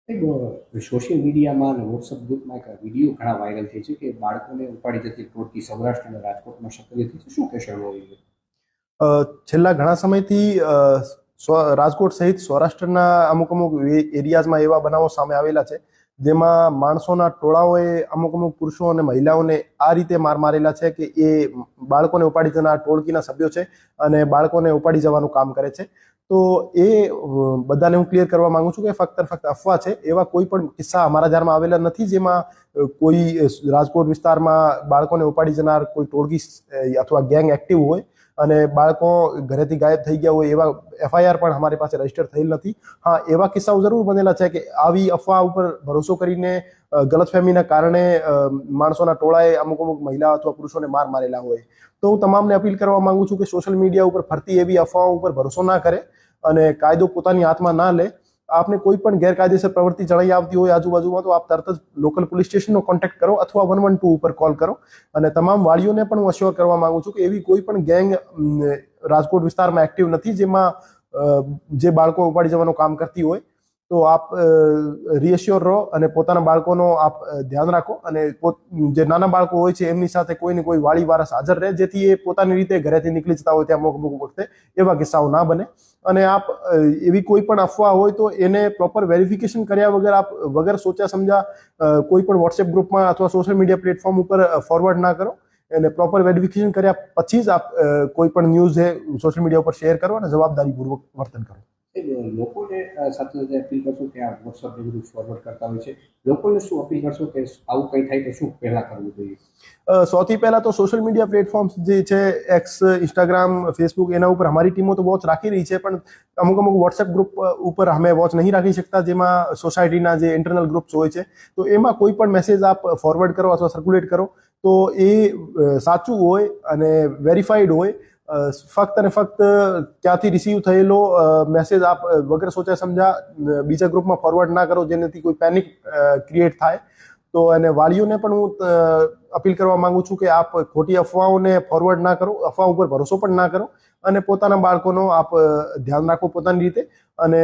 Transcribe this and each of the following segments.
Social મીડિયામાં અને WhatsApp ગ્રુપમાં એક વિડીયો ઘણા વાયરલ થઈ છે કે બાળકોને ઉપાડી જતી ટોળકી સૌરાષ્ટ્ર અને રાજકોટમાં સક્રિય થઈ છે. શું કહેશો એના વિશે? છેલ્લા ઘણા સમયથી રાજકોટ સહિત સૌરાષ્ટ્રના અમુક અમુક એરિયાઝમાં એવા બનાવો સામે આવેલા છે જેમાં માણસોના ટોળાઓએ અમુક અમુક પુરુષો અને મહિલાઓને આ રીતે માર મારેલા છે કે એ બાળકોને ઉપાડી જનાર ટોળકીના સભ્યો છે અને બાળકોને ઉપાડી જવાનું કામ કરે છે. તો એ બધાને હું ક્લિયર કરવા માંગુ છું કે ફક્ત અફવા છે. એવા કોઈ પણ કિસ્સા અમારા ધ્યાનમાં આવેલા નથી જેમાં કોઈ રાજકોટ વિસ્તારમાં બાળકોને ઉપાડી જનાર કોઈ ટોળકી અથવા ગેંગ એક્ટિવ હોય અને બાળકો ઘરેથી ગાયબ થઈ ગયા હોય એવા એફઆઈઆર પણ અમારી પાસે રજીસ્ટર થયેલ નથી. હા, એવા કિસ્સાઓ જરૂર બનેલા છે કે આવી અફવા ઉપર ભરોસો કરીને ગલતફહેમીના કારણે માણસોના ટોળાએ અમુક અમુક મહિલા અથવા પુરુષોને મારેલા હોય. તો હું તમામને અપીલ કરવા માંગુ છું કે સોશિયલ મીડિયા ઉપર ફરતી એવી અફવાઓ ઉપર ભરોસો ના કરે અને કાયદો પોતાની હાથમાં ના લે. આપને કોઈ પણ ગેરકાયદેસર પ્રવૃત્તિ જણાઈ આવતી હોય આજુબાજુમાં તો આપ તરત જ લોકલ પોલીસ સ્ટેશનનો કોન્ટેક્ટ કરો અથવા 112 ઉપર કોલ કરો. અને તમામ વાળીઓને પણ હું અશ્યોર કરવા માંગુ છું કે એવી કોઈ પણ ગેંગ રાજકોટ વિસ્તારમાં એક્ટિવ નથી જેમાં જે બાળકો ઉપાડી જવાનું કામ કરતી હોય. તો આપ રીએશ્યોર રહો અને પોતાના બાળકોનો આપ ધ્યાન રાખો અને જે નાના બાળકો હોય છે એમની સાથે કોઈ ને કોઈ વાળી વારસ હાજર રહે જેથી એ પોતાની રીતે ઘરેથી નીકળી જતા હોય ત્યાં અમુક વખતે એવા કિસ્સાઓ ના બને. અને આપ એવી કોઈ પણ અફવા હોય તો એને પ્રોપર વેરિફિકેશન કર્યા વગર આપ વગર સોચ્યા સમજા કોઈ પણ વોટ્સએપ ગ્રુપમાં અથવા સોશિયલ મીડિયા પ્લેટફોર્મ ઉપર ફોરવર્ડ ના કરો. અને પ્રોપર વેરિફિકેશન કર્યા પછી જ આપ કોઈ પણ ન્યૂઝ સોશિયલ મીડિયા ઉપર શેર કરો અને જવાબદારીપૂર્વક વર્તન કરો. લોકોને સાથે સાથે અપીલ કરશો કે આ વોટ્સઅપ બધું ફોરવર્ડ કરતા હોય છે, લોકોને શું અપીલ કરશો કે આવું કંઈ થાય તો શું પહેલા કરવું જોઈએ? સૌથી પહેલા તો સોશિયલ મીડિયા પ્લેટફોર્મ્સ જે છે એક્સ, ઇન્સ્ટાગ્રામ, ફેસબુક એના ઉપર અમારી ટીમો તો વોચ રાખી રહી છે પણ અમુક વોટ્સએપ ગ્રુપ ઉપર અમે વોચ નહીં રાખી શકતા જેમાં સોસાયટીના જે ઇન્ટરનલ ગ્રુપ્સ હોય છે. તો એમાં કોઈ પણ મેસેજ આપ ફોરવર્ડ કરો અથવા સર્ક્યુલેટ કરો તો એ સાચું હોય અને વેરીફાઈડ હોય. ફક્ત અને ફક્ત ત્યાંથી રિસીવ થયેલો મેસેજ આપ વગર સોચ્યા સમજા બીજા ગ્રુપમાં ફોરવર્ડ ના કરો જેનાથી કોઈ પેનિક ક્રિએટ થાય. તો અને વાલીઓને પણ હું અપીલ કરવા માંગુ છું કે આપ ખોટી અફવાઓને ફોરવર્ડ ના કરો, અફવા ઉપર ભરોસો પણ ના કરો અને પોતાના બાળકોનો આપ ધ્યાન રાખો પોતાની રીતે. અને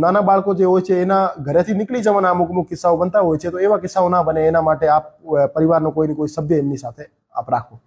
નાના બાળકો જે હોય છે એના ઘરેથી નીકળી જવાના અમુક કિસ્સાઓ બનતા હોય છે તો એવા કિસ્સાઓ ના બને એના માટે આપ પરિવારનો કોઈ ને કોઈ સભ્ય એમની સાથે આપ રાખો.